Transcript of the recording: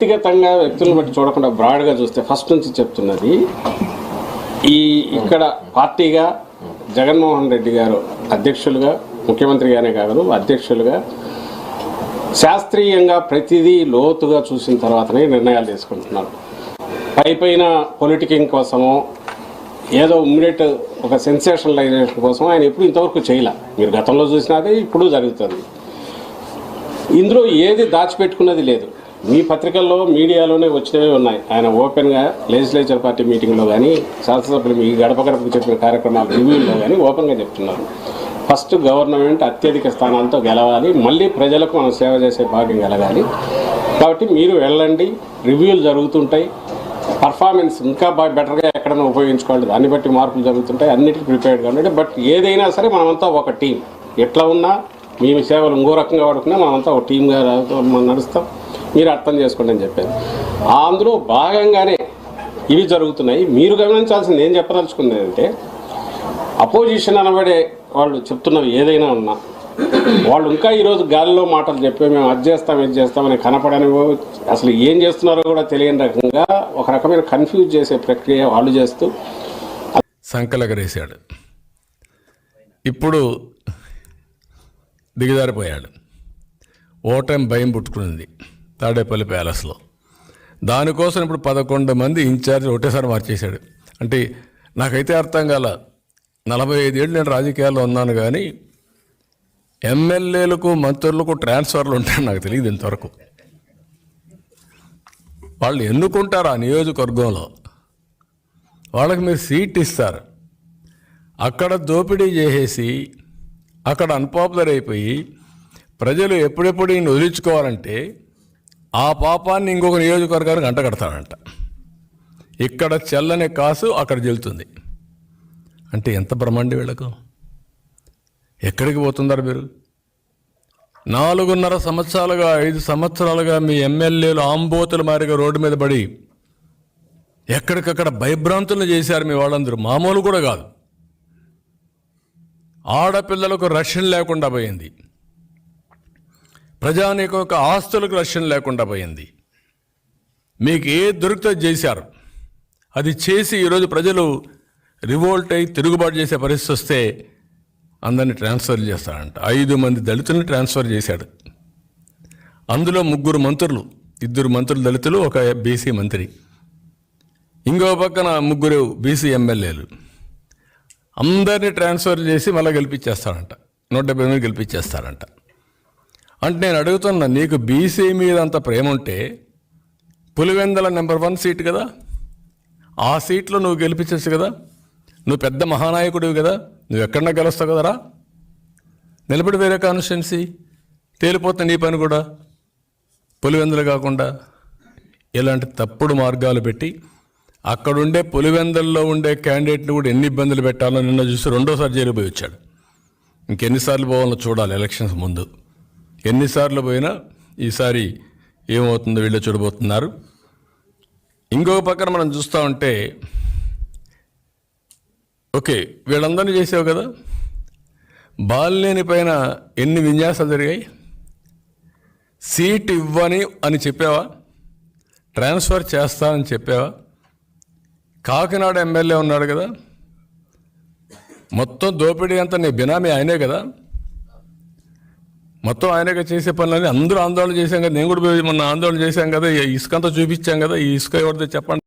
వ్యక్తిగతంగా వ్యక్తులను బట్టి చూడకుండా బ్రాడ్గా చూస్తే ఫస్ట్ నుంచి చెప్తున్నది ఇక్కడ పార్టీగా జగన్మోహన్ రెడ్డి గారు అధ్యక్షులుగా, ముఖ్యమంత్రిగానే కాదు అధ్యక్షులుగా శాస్త్రీయంగా ప్రతిదీ లోతుగా చూసిన తర్వాతనే నిర్ణయాలు తీసుకుంటున్నారు. పైపైన పొలిటికింగ్ కోసమో ఏదో ఇమ్మీడియట్ ఒక సెన్సేషనలైజేషన్ కోసం ఆయన ఎప్పుడు ఇంతవరకు చేయలే. మీరు గతంలో చూసినదే ఇప్పుడు జరుగుతుంది. ఇందులో ఏది దాచిపెట్టుకున్నది లేదు. మీ పత్రికల్లో మీడియాలోనే వచ్చినవి ఉన్నాయి. ఆయన ఓపెన్గా లెజిస్లేచర్ పార్టీ మీటింగ్లో కానీ, శాసనసభ్యులు మీ గడప గడపకు చెప్పిన కార్యక్రమాల రివ్యూల్లో కానీ ఓపెన్గా చెప్తున్నారు. ఫస్ట్ గవర్నమెంట్ అత్యధిక స్థానాలతో గెలవాలి, మళ్ళీ ప్రజలకు మనం సేవ చేసే భాగ్యం కలగాలి. కాబట్టి మీరు వెళ్ళండి, రివ్యూలు జరుగుతుంటాయి, పర్ఫార్మెన్స్ ఇంకా బాగా బెటర్గా ఎక్కడైనా ఉపయోగించుకోవాలి, దాన్ని బట్టి మార్పులు జరుగుతుంటాయి, అన్నిటికీ ప్రిపేర్డ్గా ఉండండి. బట్ ఏదైనా సరే మనమంతా ఒక టీం. ఎట్లా ఉన్నా మీ సేవలు ఇంకో రకంగా వాడుకున్నా మనమంతా ఒక టీంగా నడుస్తాం, మీరు అర్థం చేసుకోండి అని చెప్పారు. అందులో భాగంగానే ఇవి జరుగుతున్నాయి. మీరు గమనించాల్సింది ఏం చెప్పదలుచుకుంది అంటే, అపోజిషన్ అనబడే వాళ్ళు చెప్తున్నవి ఏదైనా ఉన్నా వాళ్ళు ఇంకా ఈరోజు గాలిలో మాటలు చెప్పి మేము అది చేస్తాం ఇది చేస్తామని కనపడని, అసలు ఏం చేస్తున్నారో కూడా తెలియని రకంగా ఒక రకమైన కన్ఫ్యూజ్ చేసే ప్రక్రియ వాళ్ళు చేస్తూ సంకలగరేశాడు. ఇప్పుడు దిగజారిపోయాడు. ఓటమి భయం పుట్టుకునింది తాడేపల్లి ప్యాలెస్లో. దానికోసం ఇప్పుడు 11 మంది ఇన్ఛార్జ్ ఒకటేసారి మార్చేశాడు. అంటే నాకైతే అర్థం కాల. 45 ఏళ్ళు నేను రాజకీయాల్లో ఉన్నాను, కానీ ఎమ్మెల్యేలకు మంత్రులకు ట్రాన్స్ఫర్లు ఉంటాయని నాకు తెలియదు ఇంతవరకు. వాళ్ళు ఎన్నుకుంటారు ఆ నియోజకవర్గంలో, వాళ్ళకి మీరు సీట్ ఇస్తారు, అక్కడ దోపిడీ చేసేసి అక్కడ అన్పాపులర్ అయిపోయి ప్రజలు ఎప్పుడెప్పుడు ఈయన వదిలించుకోవాలంటే ఆ పాపాన్ని ఇంకొక నియోజకవర్గానికి అంటగడతాడంట. ఇక్కడ చెల్లని కాసు అక్కడ చెల్లుతుంది. అంటే ఎంత బ్రహ్మాండి వీళ్ళకు. ఎక్కడికి పోతున్నారు మీరు? 4.5 సంవత్సరాలుగా 5 సంవత్సరాలుగా మీ ఎమ్మెల్యేలు ఆంబోతుల మారిగా రోడ్డు మీద పడి ఎక్కడికక్కడ భయభ్రాంతులను చేశారు మీ వాళ్ళందరూ. మామూలు కూడా కాదు. ఆడపిల్లలకు రక్షణ లేకుండా పోయింది, ప్రజానీకం యొక్క ఆస్తులకు రక్షణ లేకుండా పోయింది. మీకు ఏ దొరికితే చేశారు. అది చేసి ఈరోజు ప్రజలు రివోల్ట్ అయి తిరుగుబాటు చేసే పరిస్థితి వస్తే అందరినీ ట్రాన్స్ఫర్ చేస్తాడంట. 5 మంది దళితుల్ని ట్రాన్స్ఫర్ చేశాడు. అందులో 3 మంత్రులు, 2 మంత్రులు దళితులు, ఒక బీసీ మంత్రి, ఇంకో పక్కన 3 బీసీ ఎమ్మెల్యేలు. అందరినీ ట్రాన్స్ఫర్ చేసి మళ్ళీ గెలిపించేస్తాడంట. 170 మంది గెలిపించేస్తాడంట. అంటే నేను అడుగుతున్నా, నీకు బీసీ మీద అంత ప్రేమ ఉంటే పులివెందల నెంబర్ 1 సీట్ కదా, ఆ సీట్లో నువ్వు గెలిపించచ్చు కదా. నువ్వు పెద్ద మహానాయకుడివి కదా, నువ్వు ఎక్కడన్నా గెలుస్తావు కదరా. నిలబడి వేరే కాన్స్టిట్యున్సీ తేలిపోతుంది నీ పని కూడా. పులివెందులు కాకుండా ఇలాంటి తప్పుడు మార్గాలు పెట్టి అక్కడుండే పులివెందుల్లో ఉండే క్యాండిడేట్ని కూడా ఎన్ని ఇబ్బందులు పెట్టాలో నిన్న చూసి 2వ జైలు పోయి వచ్చాడు. ఇంకెన్నిసార్లు పోవాలో చూడాలి. ఎలక్షన్స్ ముందు ఎన్నిసార్లు పోయినా ఈసారి ఏమవుతుందో వీళ్ళు చూడబోతున్నారు. ఇంకొక పక్కన మనం చూస్తూ ఉంటే, ఓకే వీళ్ళందరినీ చేసావు కదా, బాలినేని పైన ఎన్ని విన్యాసాలు జరిగాయి. సీట్ ఇవ్వని అని చెప్పావా, ట్రాన్స్ఫర్ చేస్తానని చెప్పావా. కాకినాడ ఎమ్మెల్యే ఉన్నాడు కదా, మొత్తం దోపిడీ అంతా నీ బినామీ ఆయనే కదా, మొత్తం ఆయనగా చేసే పనులని అందరూ ఆందోళన చేశాం కదా. నేను కూడా మొన్న ఆందోళన చేశాం కదా, ఇసుకంతా చూపించాం కదా. ఈ ఇసుక ఎవరిదో చెప్పండి.